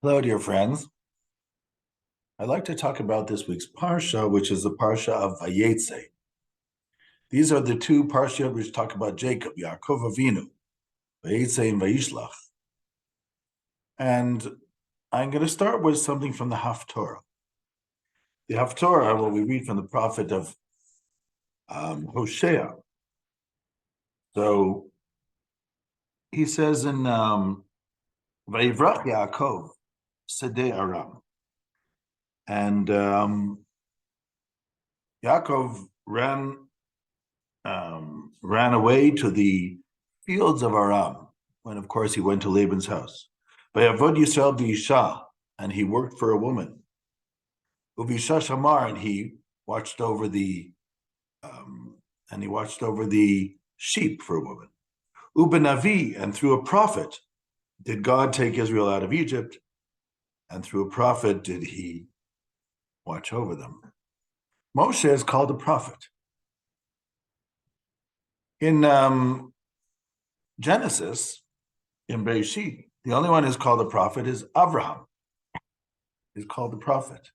Hello, dear friends. I'd like to talk about this week's parsha, which is the parsha of VaYetzeh. These are the two parshas which talk about Jacob, Yaakov Avinu, VaYetzeh and Vayishlach. And I'm going to start with something from the Haftorah. The Haftorah, what we read from the prophet of Hosea. So he says in Vayivrach Yaakov, Sedei Aram. And Yaakov ran away to the fields of Aram, when of course he went to Laban's house. Vayavod Yisrael b'isha, and he worked for a woman. Uvisha shamar, and he watched over the sheep for a woman. Ubenavi, and through a prophet did God take Israel out of Egypt, and through a prophet did he watch over them. Moshe is called a prophet. In Genesis, in Bereshit, the only one who's called a prophet is Abraham. He's called the prophet.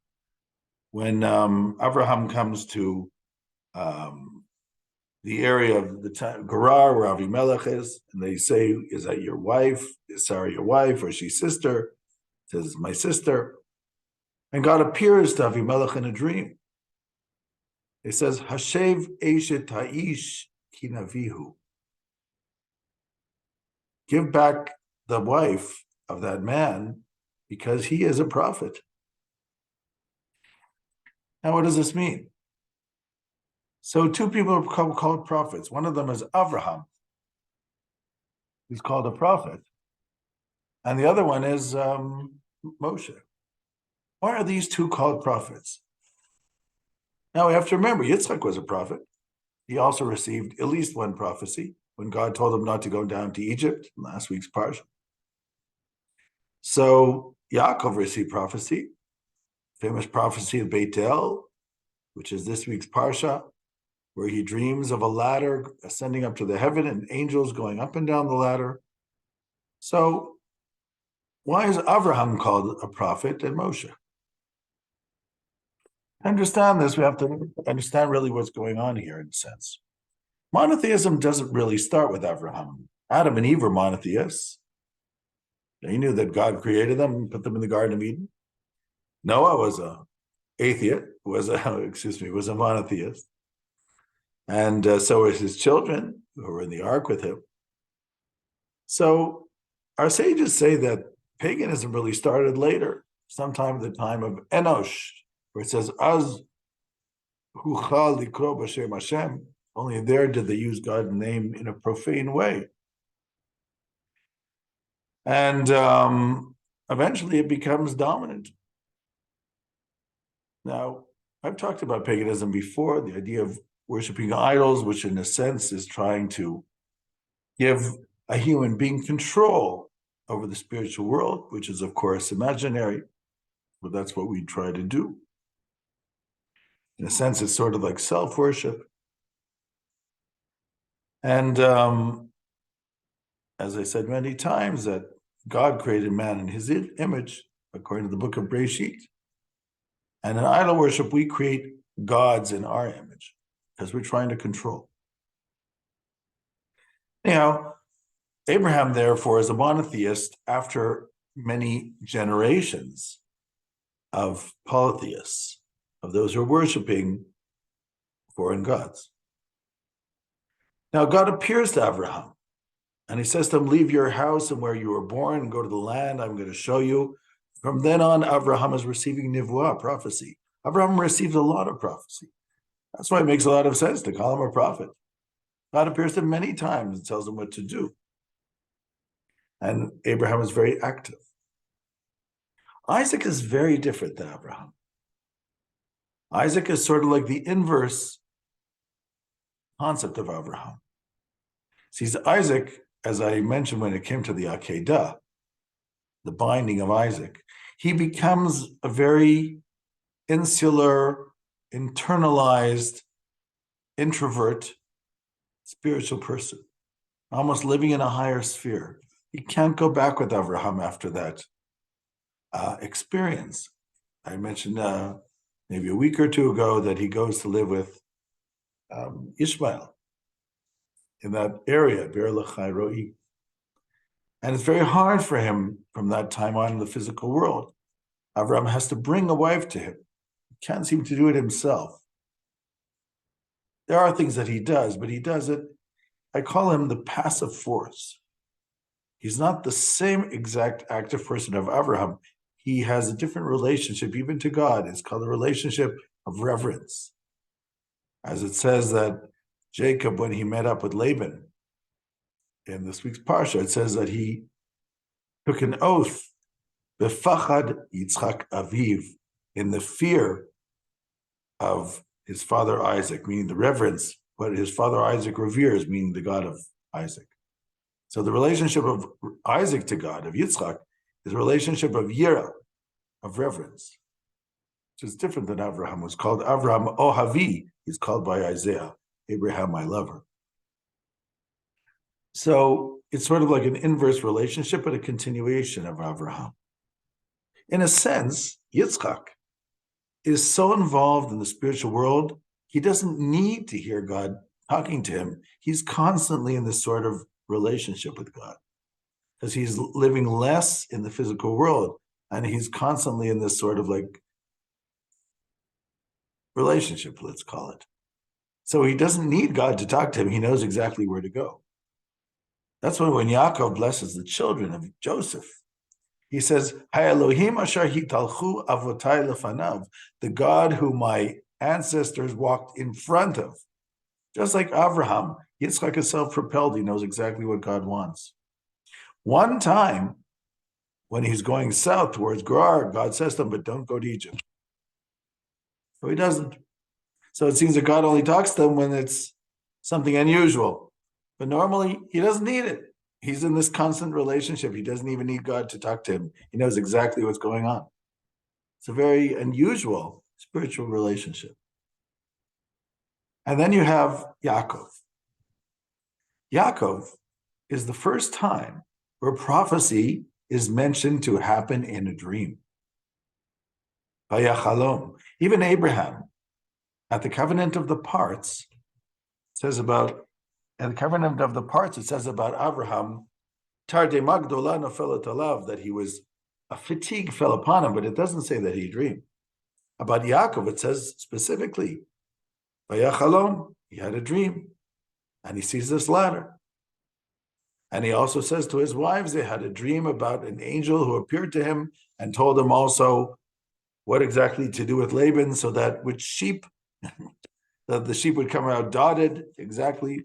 When Abraham comes to the area of the time, Gerar, where Avimelech is, and they say, "Is that your wife? Is Sarah your wife, or is she sister?" He says, "My sister." And God appears to Avimelech in a dream. He says, "Hashev eshet ha'ish kinavihu." Give back the wife of that man because he is a prophet. Now, what does this mean? So two people are called prophets. One of them is Avraham. He's called a prophet. And the other one is Moshe. Why are these two called prophets? Now, we have to remember, Yitzchak was a prophet. He also received at least one prophecy when God told him not to go down to Egypt in last week's parsha. So Yaakov received prophecy, famous prophecy of Beit El, which is this week's parsha, where he dreams of a ladder ascending up to the heaven and angels going up and down the ladder. So why is Abraham called a prophet and Moshe? To understand this, we have to understand really what's going on here in a sense. Monotheism doesn't really start with Abraham. Adam and Eve were monotheists. They knew that God created them and put them in the Garden of Eden. Noah was a atheist, was a monotheist. And so were his children who were in the ark with him. So our sages say that paganism really started later, sometime at the time of Enosh, where it says, Az huchal likro b'shem Hashem. Only there did they use God's name in a profane way. And eventually it becomes dominant. Now, I've talked about paganism before, the idea of worshiping idols, which in a sense is trying to give a human being control over the spiritual world, which is, of course, imaginary, but that's what we try to do. In a sense, it's sort of like self-worship. And as I said many times, that God created man in his image, according to the book of Bereshit. And in idol worship, we create gods in our image because we're trying to control. Anyhow, Abraham, therefore, is a monotheist after many generations of polytheists, of those who are worshiping foreign gods. Now, God appears to Abraham, and he says to him, leave your house and where you were born and go to the land I'm going to show you. From then on, Abraham is receiving nivuah, prophecy. Abraham received a lot of prophecy. That's why it makes a lot of sense to call him a prophet. God appears to him many times and tells him what to do. And Abraham is very active. Isaac is very different than Abraham. Isaac is sort of like the inverse concept of Abraham. See, Isaac, as I mentioned when it came to the Akedah, the binding of Isaac, he becomes a very insular, internalized, introvert, spiritual person, almost living in a higher sphere. He can't go back with Abraham after that. experience. I mentioned maybe a week or two ago that he goes to live with Ishmael in that area, Be'er L'chai Roi. And it's very hard for him from that time on in the physical world. Avram has to bring a wife to him. He can't seem to do it himself. There are things that he does, but he does it, I call him the passive force. He's not the same exact active person of Abraham. He has a different relationship, even to God. It's called a relationship of reverence. As it says that Jacob, when he met up with Laban in this week's parsha, it says that he took an oath, befachad Yitzchak Aviv, in the fear of his father Isaac, meaning the reverence, what his father Isaac reveres, meaning the God of Isaac. So the relationship of Isaac to God, of Yitzchak, is a relationship of yira, of reverence, which is different than Abraham, who's called Abraham Ohavi. He's called by Isaiah, Abraham, my lover. So it's sort of like an inverse relationship, but a continuation of Abraham. In a sense, Yitzchak is so involved in the spiritual world, he doesn't need to hear God talking to him. He's constantly in this sort of relationship with God because he's living less in the physical world and he's constantly in this sort of like relationship, let's call it. So he doesn't need God to talk to him. He knows exactly where to go. That's why when Yaakov blesses the children of Joseph, he says, "Ha'Elohim asher hitalchu avotai lefanav," the God who my ancestors walked in front of. Just like Abraham, Yitzchak is self-propelled. He knows exactly what God wants. One time, when he's going south towards Gerar, God says to him, "But don't go to Egypt." So he doesn't. So it seems that God only talks to him when it's something unusual. But normally, he doesn't need it. He's in this constant relationship. He doesn't even need God to talk to him. He knows exactly what's going on. It's a very unusual spiritual relationship. And then you have Yaakov. Yaakov is the first time where prophecy is mentioned to happen in a dream. Vayachalom. Even Abraham, at the covenant of the parts, says about, and the covenant of the parts, it says about Abraham, Tarde Magdola nofelet alav, that he was, a fatigue fell upon him, but it doesn't say that he dreamed. About Yaakov, it says specifically, Vayachalom, he had a dream, and he sees this ladder. And he also says to his wives, they had a dream about an angel who appeared to him and told him also what exactly to do with Laban, so that with sheep, that the sheep would come out dotted, exactly,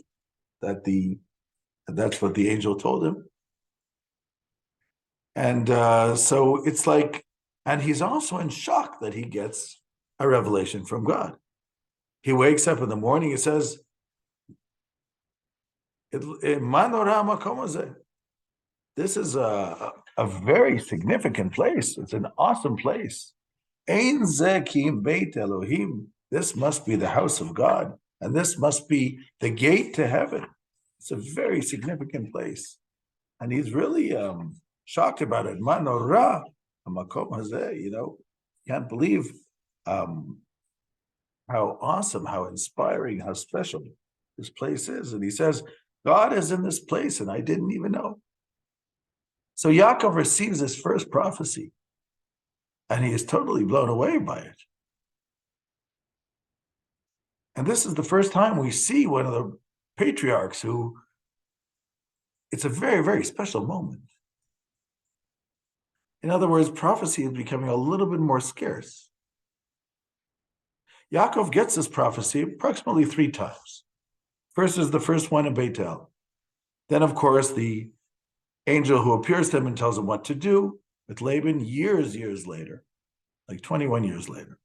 that's what the angel told him. And so it's like, and he's also in shock that he gets a revelation from God. He wakes up in the morning, he says, this is a very significant place. It's an awesome place. Ein ze ki beit Elohim. This must be the house of God, and this must be the gate to heaven. It's a very significant place. And he's really shocked about it. Manora, hamakom hazeh, can't believe how awesome, how inspiring, how special this place is. And he says, God is in this place, and I didn't even know. So Yaakov receives his first prophecy, and he is totally blown away by it. And this is the first time we see one of the patriarchs who, it's a very, very special moment. In other words, prophecy is becoming a little bit more scarce. Yaakov gets this prophecy approximately 3 times. First is the first one in Beitel. Then, of course, the angel who appears to him and tells him what to do with Laban years later, like 21 years later.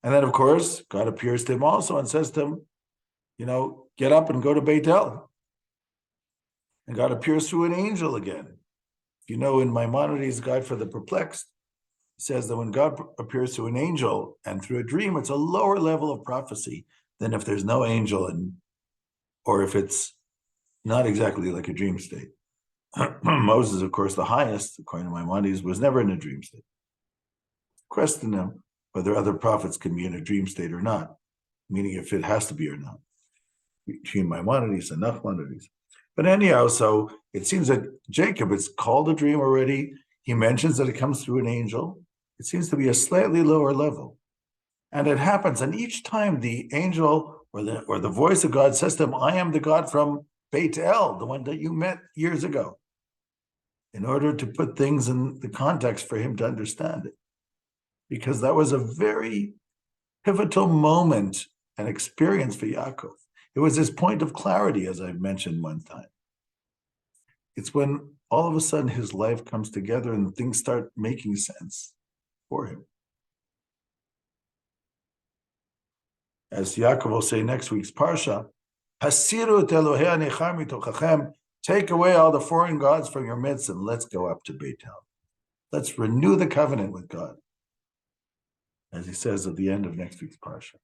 And then, of course, God appears to him also and says to him, get up and go to Beitel. And God appears through an angel again. In Maimonides' Guide for the Perplexed, it says that when God appears through an angel and through a dream, it's a lower level of prophecy than if there's no angel or if it's not exactly like a dream state. Moses, of course, the highest, according to Maimonides, was never in a dream state. Question him whether other prophets can be in a dream state or not, meaning if it has to be or not, between Maimonides and Nachmanides. But anyhow, so it seems that Jacob, it's called a dream already. He mentions that it comes through an angel. It seems to be a slightly lower level. And it happens, and each time the angel or the voice of God says to him, I am the God from Beit El, the one that you met years ago, in order to put things in the context for him to understand it. Because that was a very pivotal moment and experience for Yaakov. It was his point of clarity, as I've mentioned one time. It's when all of a sudden his life comes together and things start making sense for him. As Yaakov will say next week's parsha, Hasiru et Elohei anechar mitochachem, take away all the foreign gods from your midst and let's go up to Beit El. Let's renew the covenant with God, as he says at the end of next week's parsha.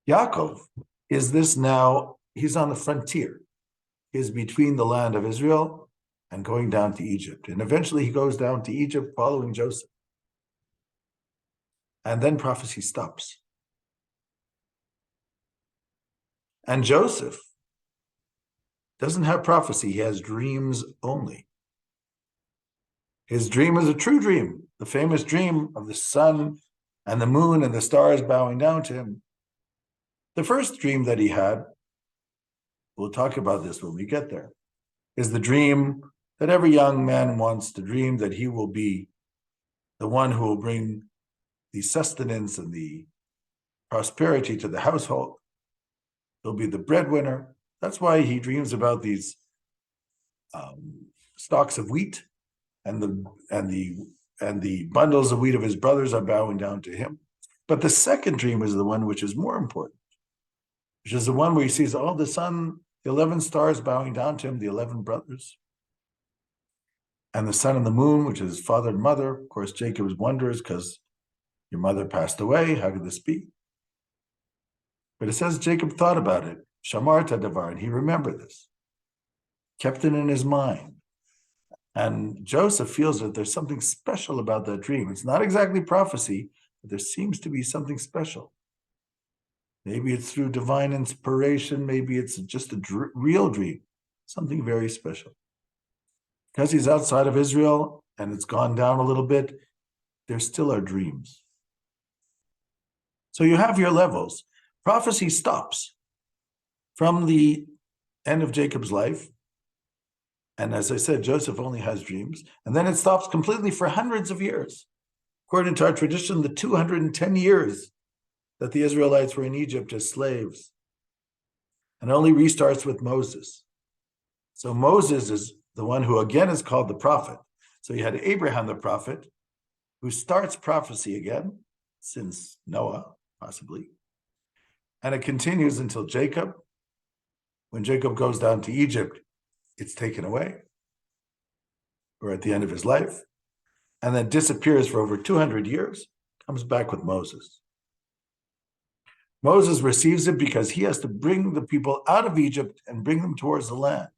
Yaakov is this now, he's on the frontier. He's between the land of Israel and going down to Egypt. And eventually he goes down to Egypt following Joseph. And then prophecy stops. And Joseph doesn't have prophecy, he has dreams only. His dream is a true dream, the famous dream of the sun and the moon and the stars bowing down to him. The first dream that he had, we'll talk about this when we get there, is the dream that every young man wants to dream, that he will be the one who will bring the sustenance and the prosperity to the household. He'll be the breadwinner. That's why he dreams about these stalks of wheat, and the bundles of wheat of his brothers are bowing down to him. But the second dream is the one which is more important, which is the one where he sees all the sun, the 11 stars bowing down to him, the 11 brothers, and the sun and the moon, which is his father and mother. Of course, Jacob wonders because your mother passed away. How could this be? But it says Jacob thought about it, Shamar Tadavar, and he remembered this, kept it in his mind. And Joseph feels that there's something special about that dream. It's not exactly prophecy, but there seems to be something special. Maybe it's through divine inspiration. Maybe it's just a real dream, something very special. Because he's outside of Israel and it's gone down a little bit, there still are dreams. So you have your levels. Prophecy stops from the end of Jacob's life. And as I said, Joseph only has dreams. And then it stops completely for hundreds of years. According to our tradition, the 210 years that the Israelites were in Egypt as slaves, and only restarts with Moses. So Moses is the one who again is called the prophet. So you had Abraham the prophet, who starts prophecy again, since Noah, possibly. And it continues until Jacob. When Jacob goes down to Egypt, it's taken away, or at the end of his life, and then disappears for over 200 years, comes back with Moses. Moses receives it because he has to bring the people out of Egypt and bring them towards the land.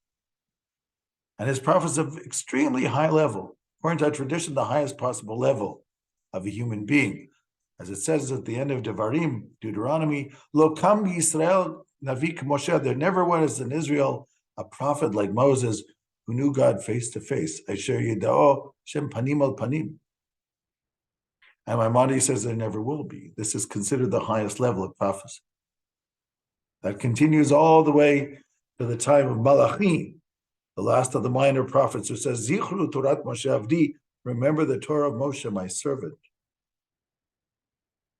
And his prophet's of extremely high level, according to our tradition, the highest possible level of a human being. As it says at the end of Devarim, Deuteronomy, Lo kam Yisrael Navi Moshe, there never was in Israel a prophet like Moses who knew God face to face. Asher Yidao Shem Panim al Panim. And Maimonides says there never will be. This is considered the highest level of prophecy. That continues all the way to the time of Malachi, the last of the minor prophets, who says, Zichru Torat Moshe Avdi, remember the Torah of Moshe, my servant.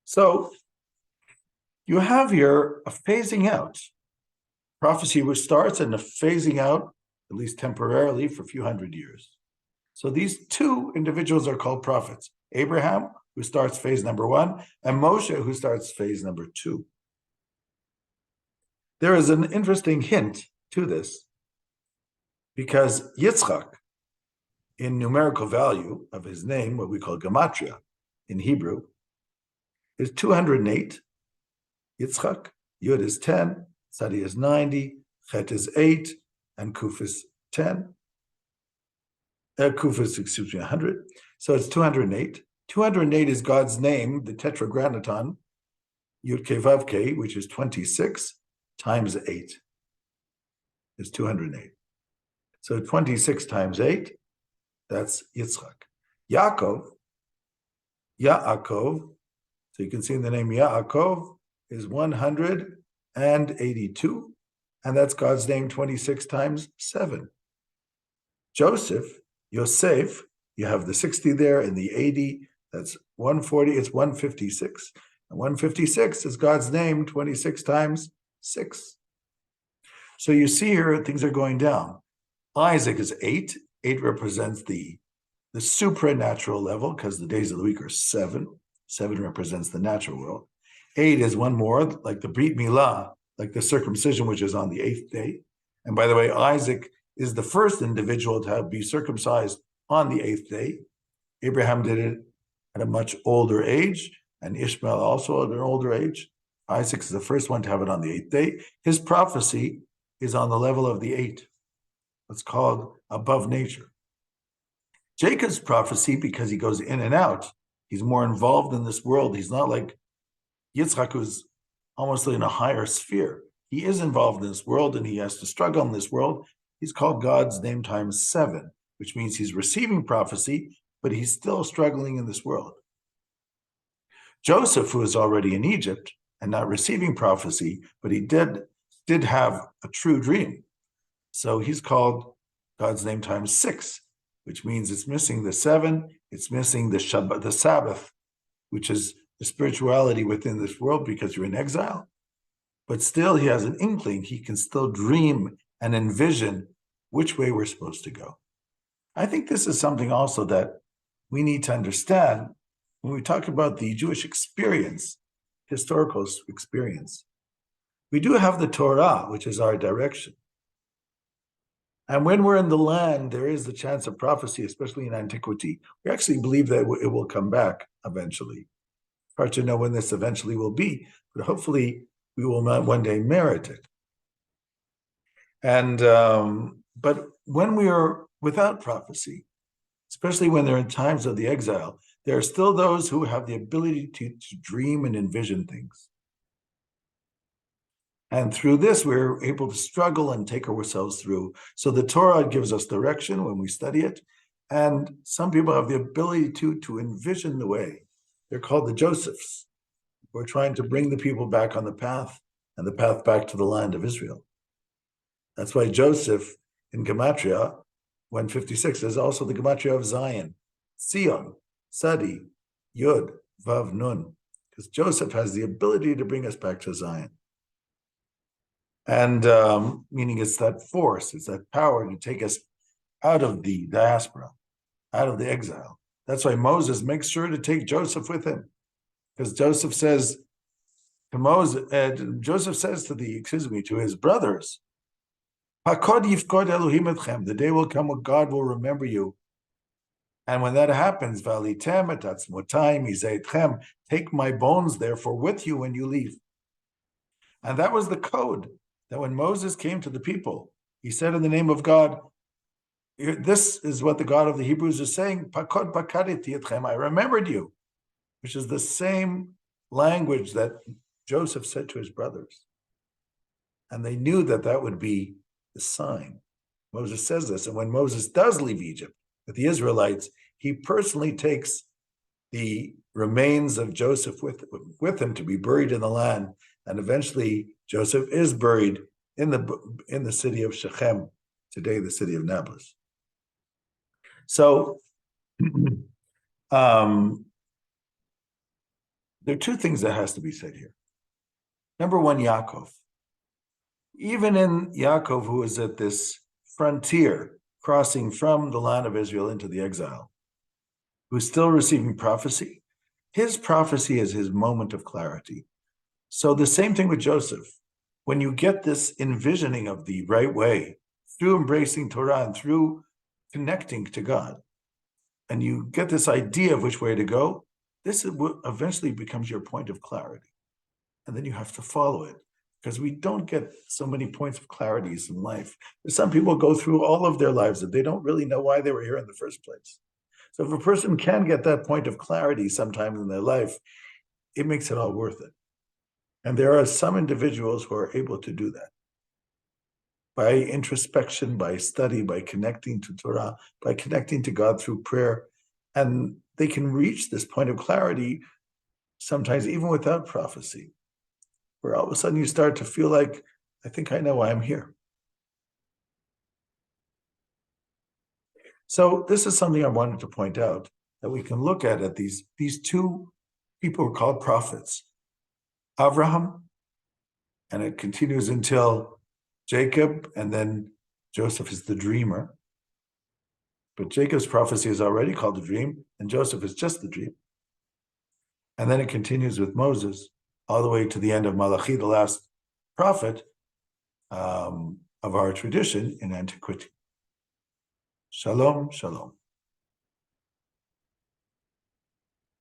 So you have here a phasing out. Prophecy which starts and a phasing out, at least temporarily, for a few hundred years. So these two individuals are called prophets. Abraham, who starts phase number 1, and Moshe, who starts phase number 2. There is an interesting hint to this, because Yitzchak, in numerical value of his name, what we call gematria in Hebrew, is 208. Yitzchak, Yud is 10, Tzadi is 90, Chet is 8, and Kuf is 10. Kuf is, 100. So it's 208. 208 is God's name, the tetragrammaton, Yud Ke Vav Ke, which is 26 times 8 is 208. So 26 times 8, that's Yitzchak. Yaakov, so you can see in the name Yaakov is 182, and that's God's name 26 times 7. Joseph, Yosef, you have the 60 there and the 80, that's 140, it's 156. And 156 is God's name 26 times 6. So you see here, things are going down. Isaac is 8. 8 represents the supernatural level because the days of the week are 7. 7 represents the natural world. 8 is one more, like the Brit Milah, like the circumcision, which is on the 8th day. And by the way, Isaac is the first individual to be circumcised on the 8th day. Abraham did it at a much older age, and Ishmael also at an older age. Isaac is the first one to have it on the 8th day. His prophecy is on the level of the 8. It's called above nature. Jacob's prophecy, because he goes in and out, he's more involved in this world. He's not like Yitzchak, who's almost in a higher sphere. He is involved in this world and he has to struggle in this world. He's called God's name times 7, which means he's receiving prophecy, but he's still struggling in this world. Joseph, who is already in Egypt and not receiving prophecy, but he did have a true dream. So he's called God's name times 6, which means it's missing the 7, it's missing the Shabbat, the Sabbath, which is the spirituality within this world because you're in exile. But still he has an inkling, he can still dream and envision which way we're supposed to go. I think this is something also that we need to understand when we talk about the Jewish experience, historical experience. We do have the Torah, which is our direction. And when we're in the land, there is the chance of prophecy, especially in antiquity. We actually believe that it will come back eventually. Hard to know when this eventually will be, but hopefully we will not one day merit it. And but when we are without prophecy, especially when they're in times of the exile, there are still those who have the ability to dream and envision things. And through this, we're able to struggle and take ourselves through. So the Torah gives us direction when we study it. And some people have the ability to envision the way. They're called the Josephs. We're trying to bring the people back on the path and the path back to the land of Israel. That's why Joseph in Gematria, 156, is also the Gematria of Zion, Sion, Sadi, Yud, Vav, Nun, because Joseph has the ability to bring us back to Zion. And meaning it's that force, it's that power to take us out of the diaspora, out of the exile. That's why Moses makes sure to take Joseph with him, because Joseph says to Moses, to his brothers, the day will come when God will remember you. And when that happens, take my bones therefore with you when you leave. And that was the code that when Moses came to the people, he said in the name of God, this is what the God of the Hebrews is saying, I remembered you, which is the same language that Joseph said to his brothers. And they knew that that would be the sign. Moses says this, and when Moses does leave Egypt with the Israelites, he personally takes the remains of Joseph with him to be buried in the land. And eventually, Joseph is buried in the city of Shechem, today the city of Nablus. So, there are two things that has to be said here. Number one, Yaakov. Even in Yaakov, who is at this frontier, crossing from the land of Israel into the exile, who's still receiving prophecy, his prophecy is his moment of clarity. So the same thing with Joseph. When you get this envisioning of the right way, through embracing Torah and through connecting to God, and you get this idea of which way to go, this eventually becomes your point of clarity. And then you have to follow it. because we don't get so many points of clarities in life. Some people go through all of their lives and they don't really know why they were here in the first place. So if a person can get that point of clarity sometime in their life, it makes it all worth it. And there are some individuals who are able to do that by introspection, by study, by connecting to Torah, by connecting to God through prayer. And they can reach this point of clarity sometimes even without prophecy, where all of a sudden you start to feel like, I think I know why I'm here. So this is something I wanted to point out, that we can look at these two people who are called prophets, Avraham, and it continues until Jacob, and then Joseph is the dreamer. But Jacob's prophecy is already called a dream, and Joseph is just the dream. And then it continues with Moses, all the way to the end of Malachi, the last prophet of our tradition in antiquity. Shalom, shalom.